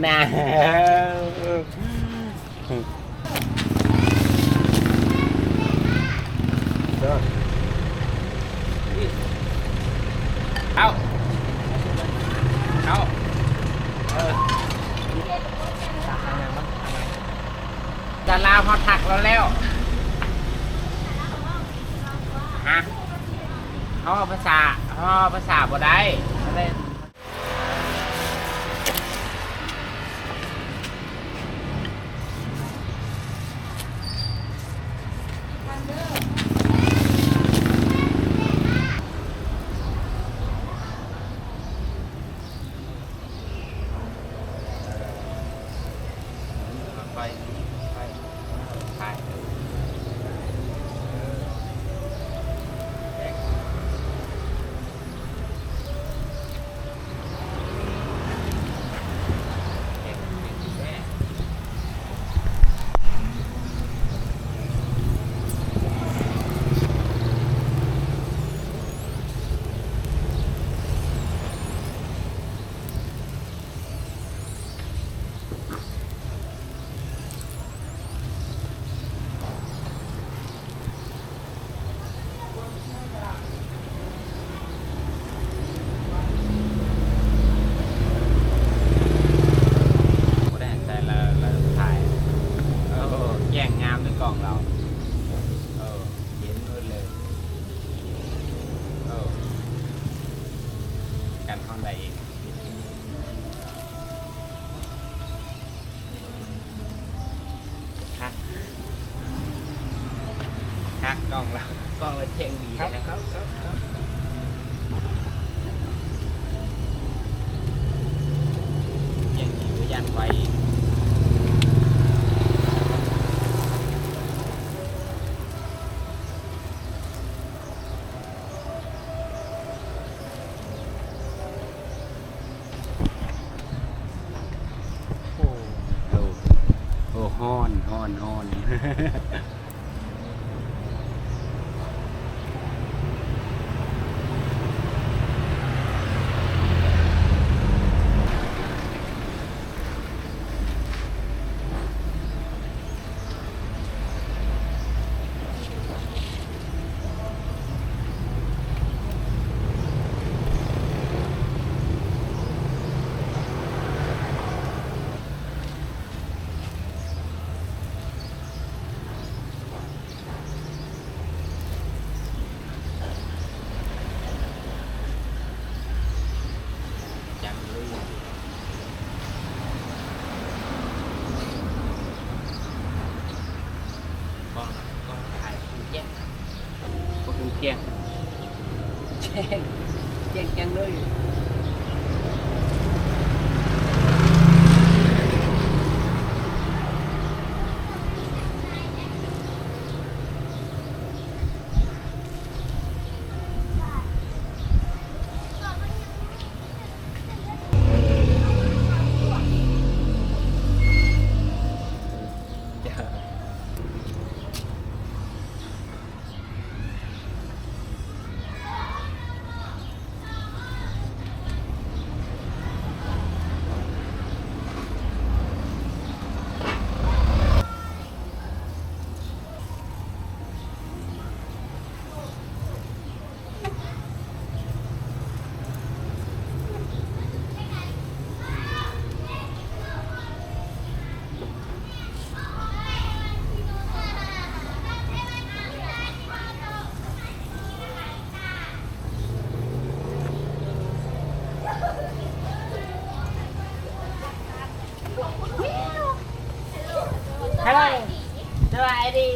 น่ะเอาจะลาพอถักเราแล้วฮะเขาภาษาบ่ได้กล้องเราเช็งดีนะครับยังอยู่ยันไว้โอ้ฮ้อนเจียงจังเลยฮัลโหลสบายดี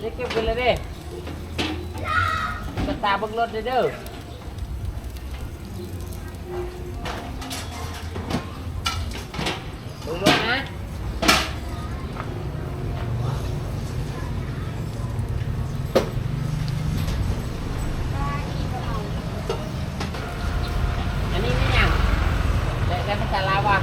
ได้เก็บกันเลยดิกระตาบังรถเด้อบังรถนะอันนี้ไม่ยังได้ภาษาลาวะ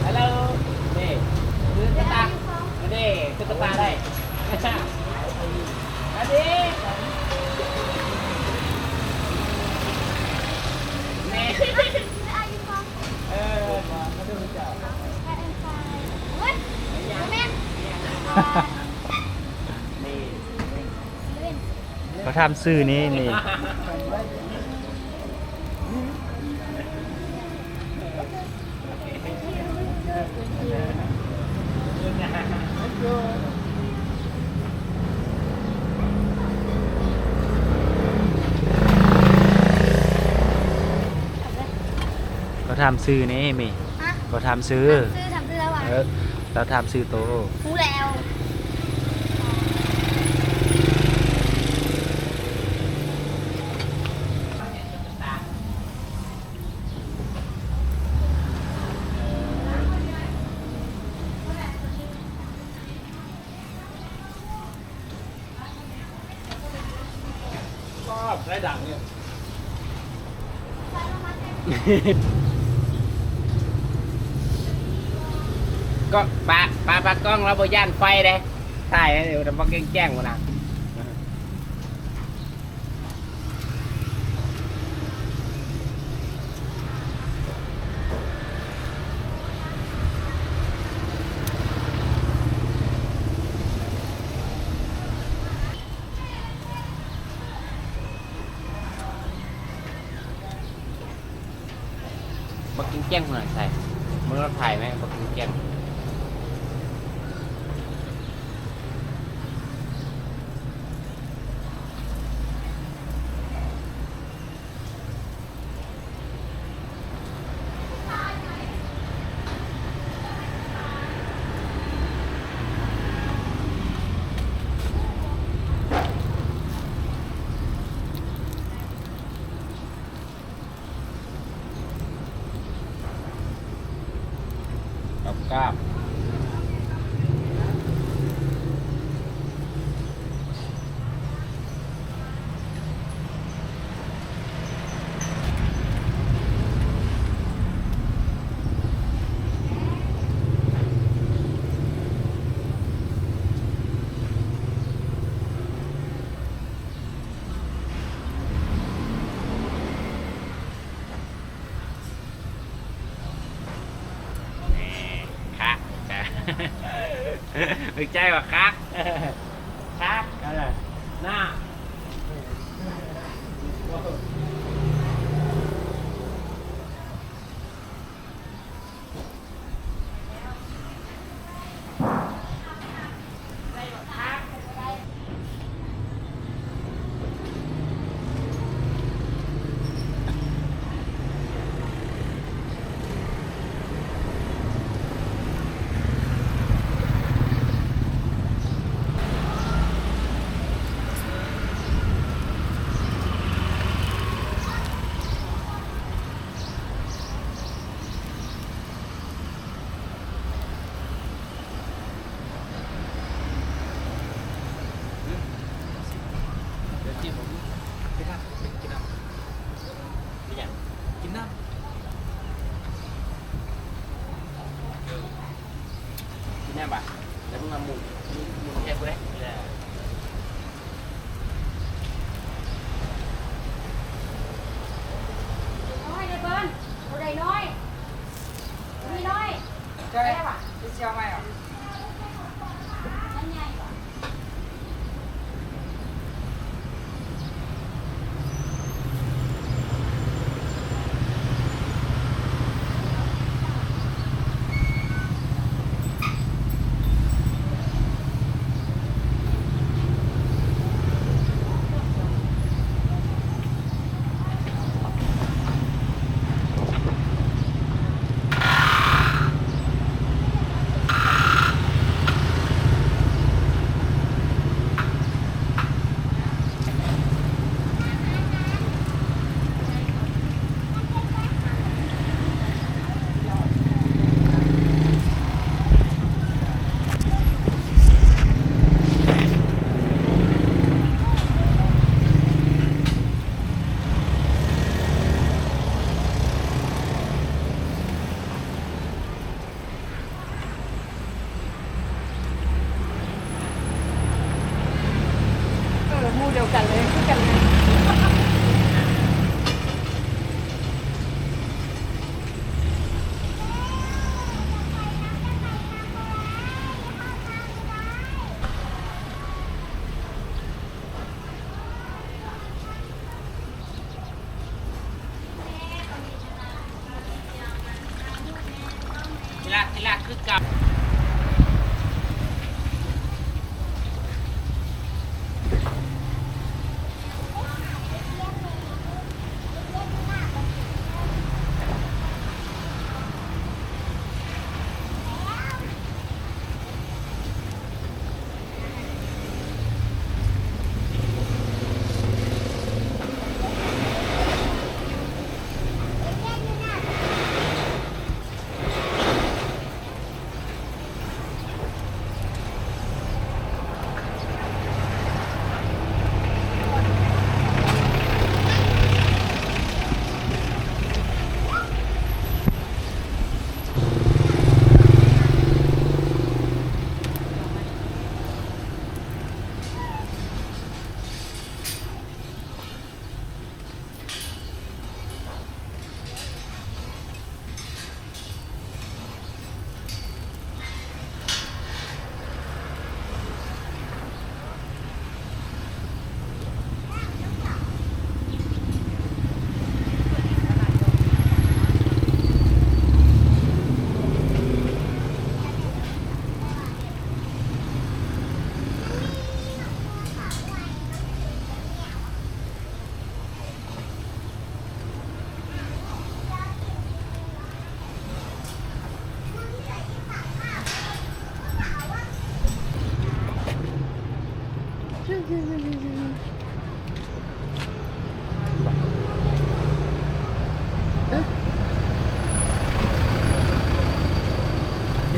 ฮัลโหลนี่คือกระตานี่คือกระตาได้ฮัล ดิแม่เออมาดูเจ้า เขาทำซื้อนี่นี่เขาทำซื้อนี่มีเขาทำซื้อ ทำซื้อแล้วอ่ะ เราทำซื้อโต รู้แล้ว ชอบไรดังเนี่ยก็ปากล้องเราบย่านไฟเลยถ่ายให้เดี๋ยวเราบอกแจ้งๆหมดนะบอกแจ้งๆหน่อยใส่มึงเราถ่ายไหมบอกแจ้งกล้าไม่ใช่ว่าคักคักหน้าแน่บ่ะแล้วมึงมาหมุนแค่กูได้น้อยเลยเบิ้ลตัวใดน้อยมีน้อยใช่ป่ะจะเชียวไหมอ่ะนั่นใหญ่ป่ะ มูเดียวกันเลยคือกันเลย ทีละคือกับ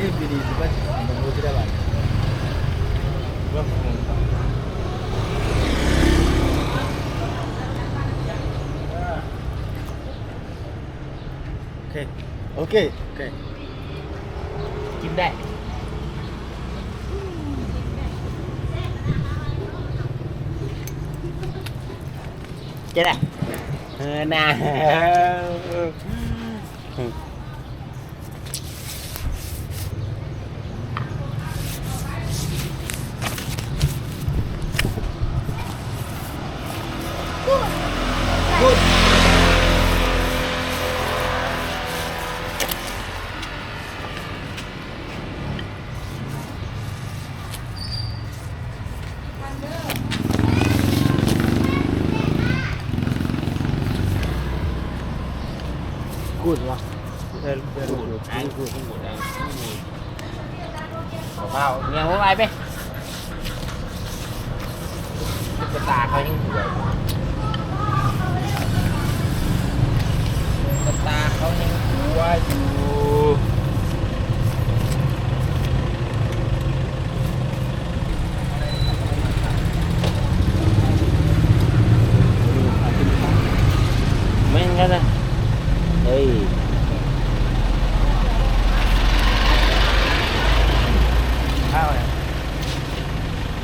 นี่ดีๆสิว่ามันรู้ที่ได้บ้างว่าโอเคกินได้จะได้น่ากูดวะพูดเปล่าเงี้ยว่าไปตุ๊กตาเขายังสวยตุ๊กตาเขายังสวยอยู่ไม่งั้นนะเฮ้ยข้าวเนี่ย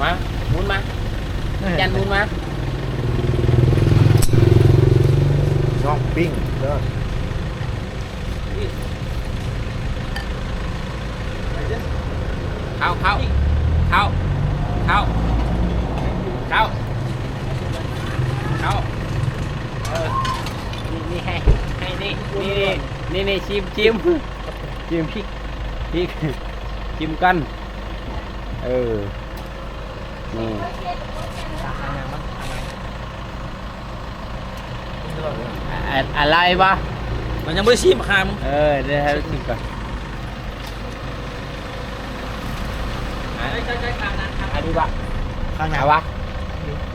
มาหมุนมายันหมุนมา น้องปิ้งเด้อ เข้านี่ให้นี่ชิมพริกชิมกันนี่อะไรวะ มันยังไม่ได้ชิมคาม เดี๋ยวให้ชิมก่อนอันนี้วะ ข้างหน้า เอาวะ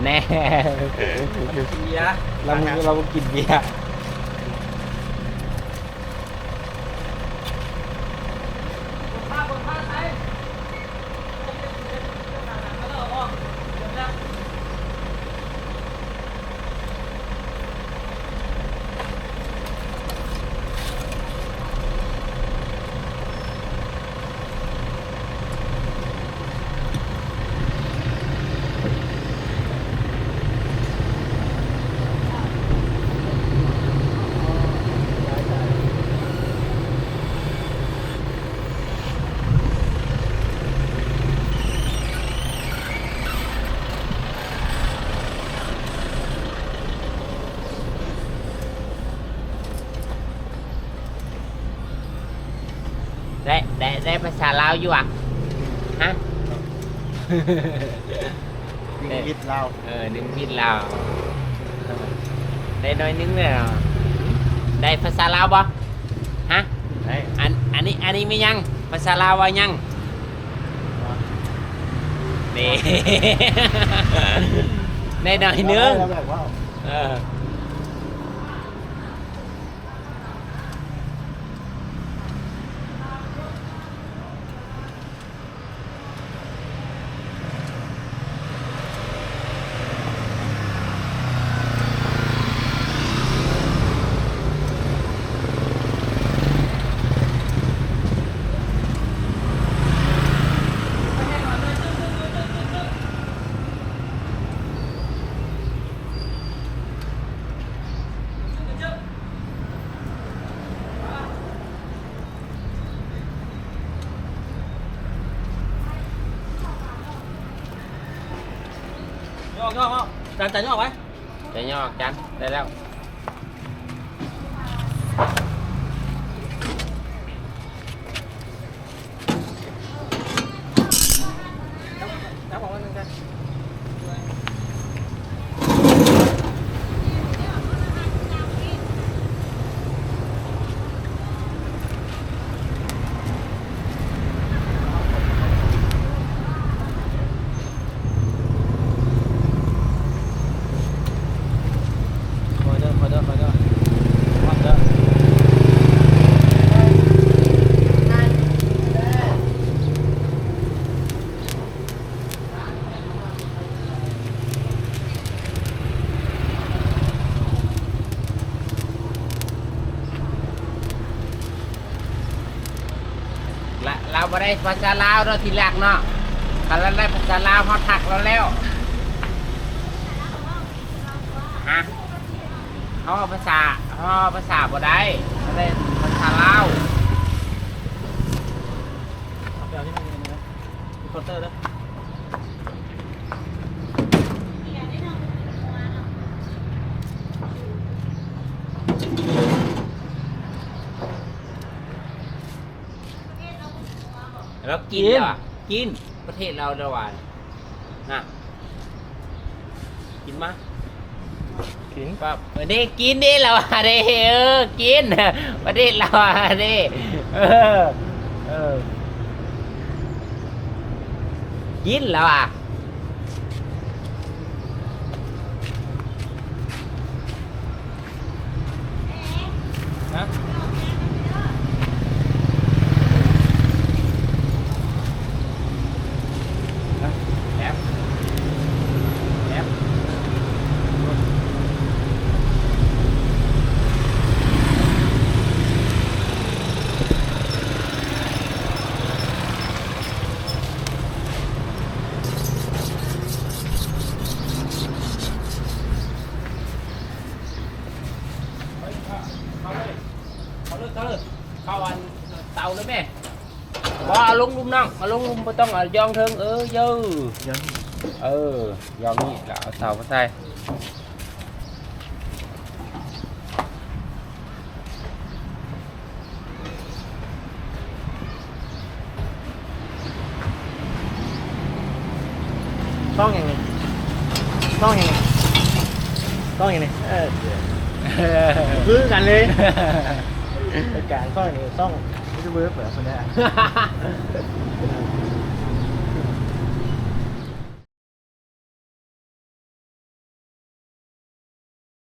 แน่ เบียร์ เรากินเบียร์ ได้ภาษาลาวอยู่อ่ะฮะ ยิงคิดเรา ดึงพิดลาวได้น้อยนึงเลยเหรอได้ภาษาลาวบ่ฮะ ได้ อันนี้ไม่ยังภาษาลาวว่ายังนี่ ได้หน่อยนึง เราแบบว่า เออย่อจานย่อไว้ จะย่อจันได้แล้ว น้ำของมันนึงกัน คอยเด้อวัดเด้อ เราไม่ได้ภาษาลาวเราทีแรกเนาะถ้าเราได้ภาษาลาวเขาทักเราแล้วฮะเขาเอาภาษาบ่ได้เขาได้ภาษาลาว เอาไปเอาที่นั่นนี่นะคอนเตอร์เด้อ แล้วกินแล้วอะกินประเทศเราเดาวันนะกินมา ขิง ปั๊บเด้กินดิเราอะเด้กินประเทศเราอะเด้เออกินแล้วอ่ะ นะ แอบแอบเข้าอันเตาเลยแม่บ่เอาลงลุมน้องเอาลงลุมบ่ต้องเอาย่องเทิงยื้อ ยัง ยอมนี่แล้วเอาเสามาใส่ ต้องยังไงต้องยังไงต้องยังไงคือกันเลยรายการต้องยังไงต้องไม่ใช่เวิร์กเหรอคนนี้